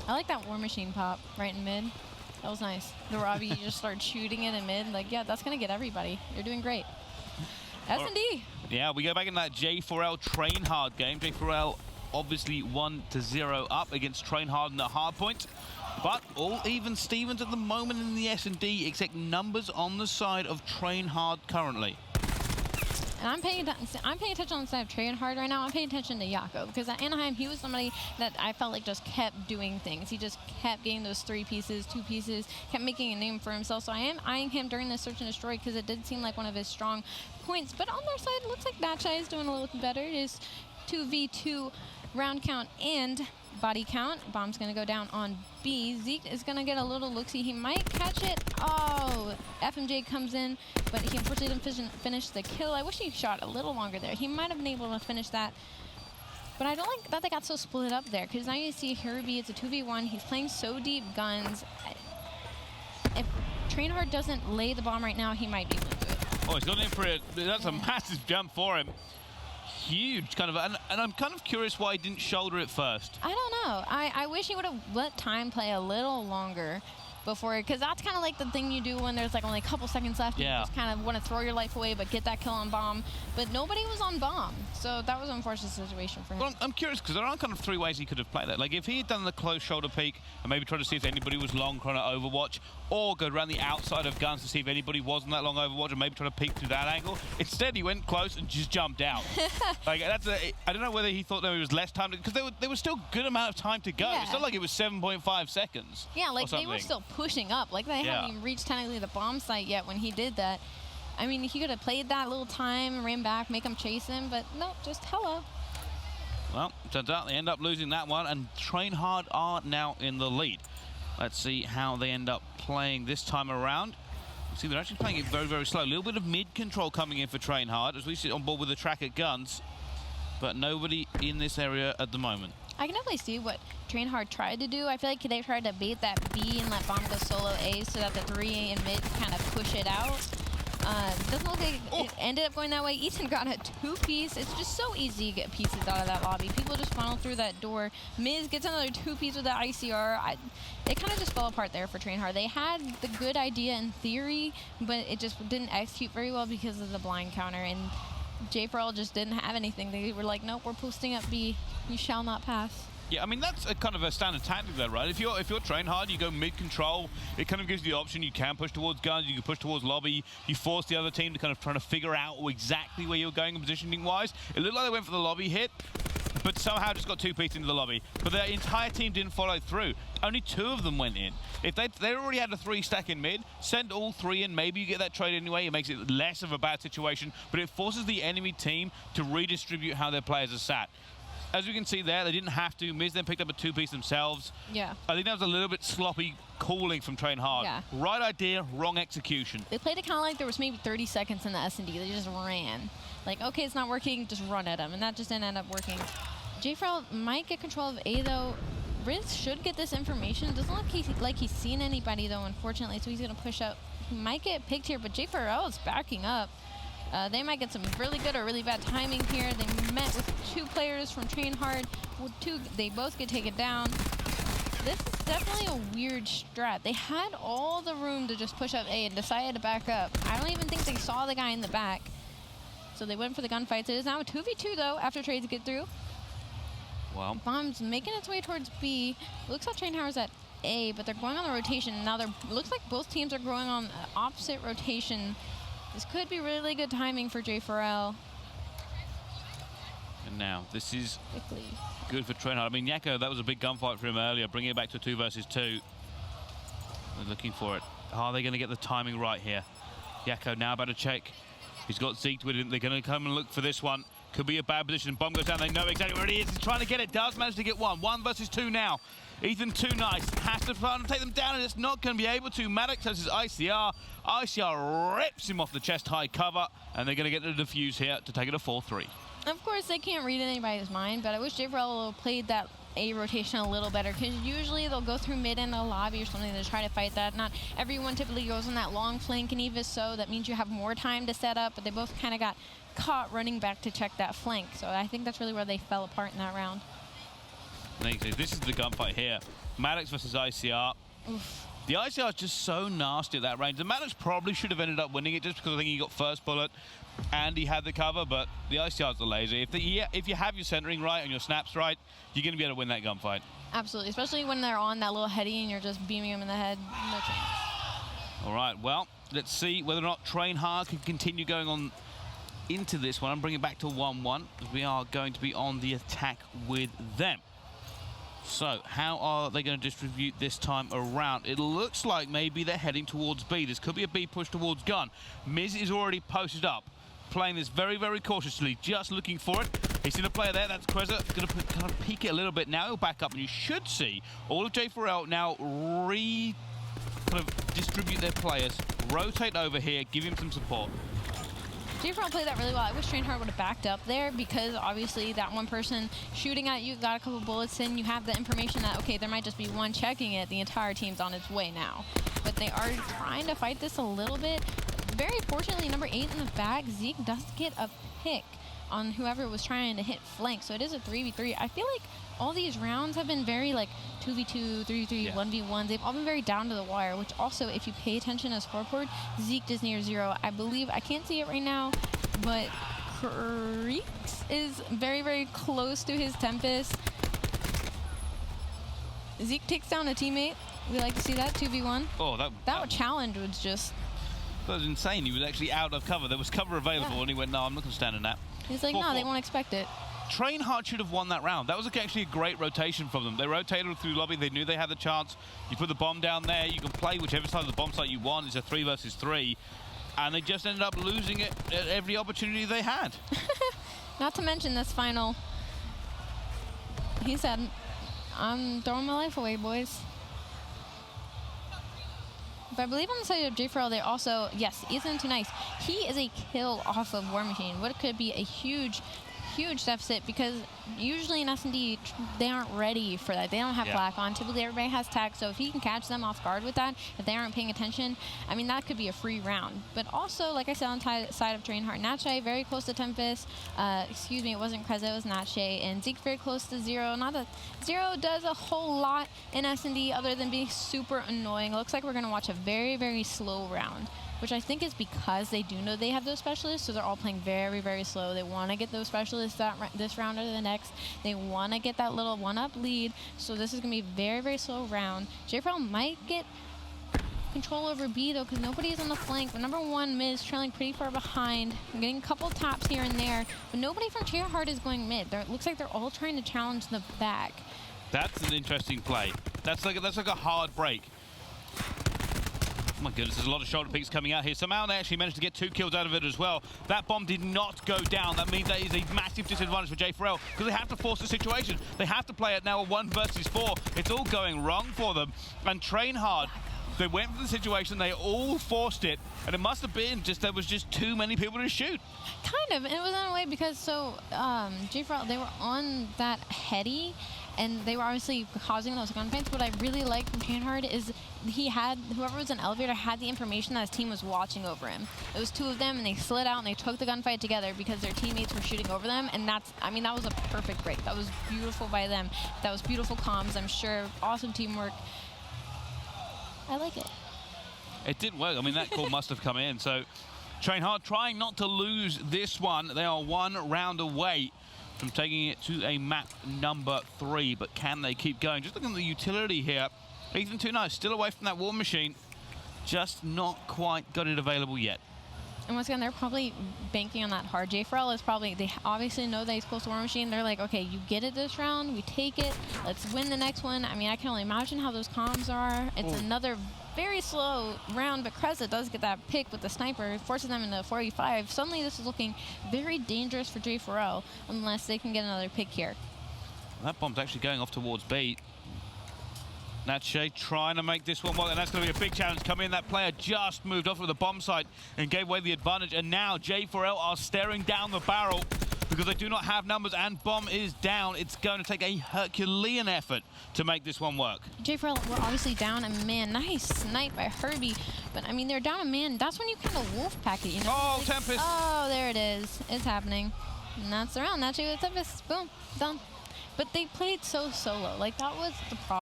I like that War Machine pop right in mid. That was nice. The Robbie, you just start shooting it in mid. Like, yeah, that's going to get everybody. You're doing great. SnD. Yeah, we go back in that J4L Trainhard game. J4L obviously 1-0 up against Trainhard in the hard point. But all even Stevens at the moment in the SnD, except numbers on the side of Trainhard currently. And I'm paying attention on the side of Trainhard right now. I'm paying attention to Yako, because at Anaheim, he was somebody that I felt like just kept doing things. He just kept getting those 3 pieces, 2 pieces, kept making a name for himself. So I am eyeing him during the search and destroy, because it did seem like one of his strong points. But on their side, it looks like Batchai is doing a little better. It is 2v2 round count and body count. Bomb's going to go down on B. Zeke is going to get a little look-see. He might catch it. Oh, FMJ comes in, but he unfortunately didn't finish the kill. I wish he shot a little longer there. He might have been able to finish that. But I don't like that they got so split up there, because now you see Herbie, it's a 2v1. He's playing so deep guns. If Trainhard doesn't lay the bomb right now, he might be able to do it. Oh, he's gone in for it. That's a massive jump for him. Huge, kind of, and I'm kind of curious why he didn't shoulder it first. I don't know. I wish he would have let time play a little longer before, because that's kind of like the thing you do when there's like only a couple seconds left. Yeah. You just kind of want to throw your life away, but get that kill on bomb. But nobody was on bomb, so that was an unfortunate situation for him. Well, I'm curious, because there are kind of 3 ways he could have played that. Like, if he had done the close shoulder peek and maybe tried to see if anybody was long trying to overwatch, or go around the outside of guns to see if anybody wasn't that long overwatch and maybe try to peek through that angle. Instead, he went close and just jumped out. Like, I don't know whether he thought there was less time, because there was still a good amount of time to go. Yeah. It's not like it was 7.5 seconds. Yeah, like they were still pushing up. Like they hadn't even reached technically the bomb site yet when he did that. I mean, he could have played that little time, ran back, make him chase him, but no, just hello. Well, turns out they end up losing that one, and Trainhard are now in the lead. Let's see how they end up playing this time around. See, they're actually playing it very, very slow. A little bit of mid-control coming in for Trainhard as we sit on board with the track at guns, but nobody in this area at the moment. I can definitely see what Trainhard tried to do. I feel like they tried to bait that B and let bomb go solo A so that the 3 in mid kind of push it out. Doesn't look like it ended up going that way. Ethan got a 2-piece. It's just so easy to get pieces out of that lobby. People just funnel through that door. Miz gets another 2-piece with the ICR. It kind of just fell apart there for Trainhard. They had the good idea in theory, but it just didn't execute very well because of the blind counter. And J4L just didn't have anything. They were like, nope, we're posting up B. You shall not pass. Yeah, I mean, that's a kind of a standard tactic though, right? If you're Trainhard, you go mid-control. It kind of gives you the option. You can push towards guns, you can push towards lobby. You force the other team to kind of try to figure out exactly where you're going positioning-wise. It looked like they went for the lobby hit, but somehow just got 2 pieces into the lobby. But the entire team didn't follow through. Only 2 of them went in. If they already had a 3-stack in mid, send all 3 in. Maybe you get that trade anyway. It makes it less of a bad situation, but it forces the enemy team to redistribute how their players are sat. As we can see there, they didn't have to. Miz then picked up a 2-piece themselves. Yeah. I think that was a little bit sloppy calling from Trainhard. Yeah. Right idea, wrong execution. They played it kind of like there was maybe 30 seconds in the SnD. They just ran. Like, okay, it's not working, just run at them. And that just didn't end up working. J4L might get control of A, though. Riz should get this information. Doesn't look like he's seen anybody, though, unfortunately, so he's going to push up. He might get picked here, but J4L is backing up. They might get some really good or really bad timing here. They met with 2 players from Trainhard. They both get taken down. This is definitely a weird strat. They had all the room to just push up A and decided to back up. I don't even think they saw the guy in the back. So they went for the gunfights. It is now a 2v2, though, after trades get through. Well, Bomb's making its way towards B. Looks like Trainhard's at A, but they're going on the rotation. Now looks like both teams are going on opposite rotation. This could be really good timing for J4L. and now this is good for Trainhard. I mean, Yako, that was a big gunfight for him earlier, bringing it back to 2 versus 2. They're looking for it. Are they going to get the timing right here? Yako now about to check. He's got Zeke with him. They're going to come and look for this one. Could be a bad position. Bomb goes down. They know exactly where it is. He's trying to get it. Does manage to get one. 1 versus 2 now. Ethan too nice. Has to try and take them down, and it's not going to be able to. Maddox has his ICR. ICR rips him off the chest high cover, and they're going to get the defuse here to take it to 4-3. Of course, they can't read anybody's mind, but I wish J4L played that A rotation a little better, because usually they'll go through mid in a lobby or something to try to fight that. Not everyone typically goes on that long flank, and even so, that means you have more time to set up, but they both kind of got caught running back to check that flank. So I think that's really where they fell apart in that round. This is the gunfight here. Maddox versus ICR. Oof. The ICR is just so nasty at that range. The Maddox probably should have ended up winning it just because I think he got first bullet and he had the cover, but the ICR's the lazy. If you have your centering right and your snaps right, you're going to be able to win that gunfight. Absolutely, especially when they're on that little heady and you're just beaming them in the head. No chance. All right, well, let's see whether or not Trainhard can continue going on into this one. I'm bringing it back to 1-1. We are going to be on the attack with them. So, how are they going to distribute this time around? It looks like maybe they're heading towards B. This could be a B push towards gun. Miz is already posted up, playing this very, very cautiously, just looking for it. He's seen a player there. That's Kreza. Going to kind of peek it a little bit. Now he'll back up, and you should see all of J4L now kind of distribute their players, rotate over here, give him some support. J4L played that really well. I wish Trainhard would have backed up there because obviously that one person shooting at you got a couple bullets in. You have the information that, okay, there might just be one checking it. The entire team's on its way now. But they are trying to fight this a little bit. Very fortunately, number 8 in the back, Zeke does get a pick on whoever was trying to hit flank. So it is a 3v3. I feel like all these rounds have been very like 2v2, 3v3, yeah. 1v1. They've all been very down to the wire, which also, if you pay attention to scoreboard, Zeke is near 0. I believe, I can't see it right now, but Creeks is very, very close to his Tempest. Zeke takes down a teammate. We like to see that, 2v1. Oh, that challenge was just... That was insane. He was actually out of cover. There was cover available, and he went, no, I'm not going to stand in that. He's like, no, they won't expect it. Trainhard should have won that round. That was actually a great rotation from them. They rotated through lobby. They knew they had the chance. You put the bomb down there. You can play whichever side of the bomb site you want. It's a 3 versus 3. And they just ended up losing it at every opportunity they had. Not to mention this final. He said, I'm throwing my life away, boys. But I believe on the side of J4L, they also, yes, Ethan Too Nice. He is a kill off of War Machine. What could be a huge deficit, because usually in SnD, they aren't ready for that. They don't have flak on. Typically, everybody has tag, so if he can catch them off guard with that, if they aren't paying attention, I mean, that could be a free round. But also, like I said, on the side of Trainhard, Natche very close to Tempest. Excuse me, it wasn't Kreza, it was Natche. And Zeke very close to 0. Not that 0 does a whole lot in SnD other than being super annoying. It looks like we're going to watch a very, very slow round, which I think is because they do know they have those specialists, so they're all playing very, very slow. They want to get those specialists this round or the next. They want to get that little one-up lead, so this is going to be a very, very slow round. J4L might get control over B, though, because nobody's on the flank. But number 1, Miz, trailing pretty far behind. I'm getting a couple taps here and there, but nobody from Trainhard is going mid. It looks like they're all trying to challenge the back. That's an interesting play. That's like a hard break. Oh my goodness, there's a lot of shoulder picks coming out here. Somehow they actually managed to get 2 kills out of it as well. That bomb did not go down. That means that is a massive disadvantage for J4L because they have to force the situation. They have to play it now a 1 versus 4. It's all going wrong for them. And Trainhard, they went for the situation, they all forced it, and it must have been just there was just too many people to shoot. Kind of, and it was in a way because J4L, they were on that heady, and they were obviously causing those gunfights. What I really like from Trainhard is whoever was in elevator had the information that his team was watching over him. It was 2 of them, and they slid out and they took the gunfight together because their teammates were shooting over them, and that was a perfect break. That was beautiful by them. That was beautiful comms, I'm sure. Awesome teamwork. I like it. It did work. I mean, that call must have come in. So Trainhard trying not to lose this one. They are 1 round away from taking it to a map number 3, but can they keep going? Just looking at the utility here. Ethan Too Nice still away from that War Machine, just not quite got it available yet. And once again, they're probably banking on that hard. J4L is probably, they obviously know that he's close to War Machine. They're like, okay, you get it this round, we take it, let's win the next one. I mean, I can only imagine how those comms are. It's another very slow round, but Kreza does get that pick with the sniper, forces them into 45. Suddenly this is looking very dangerous for J4L unless they can get another pick here. That bomb's actually going off towards B. Natche trying to make this one work, and that's going to be a big challenge coming in. That player just moved off of the bomb site and gave away the advantage, and now J4L are staring down the barrel because they do not have numbers, and bomb is down. It's going to take a Herculean effort to make this one work. J4L were obviously down a man. Nice snipe by Herbie, but I mean, they're down a man. That's when you kind of wolf pack it, you know? Oh, like, Tempest! Oh, there it is. It's happening. And that's the round. That's you with Tempest. Boom. Done. but they played so solo. Like, that was the problem.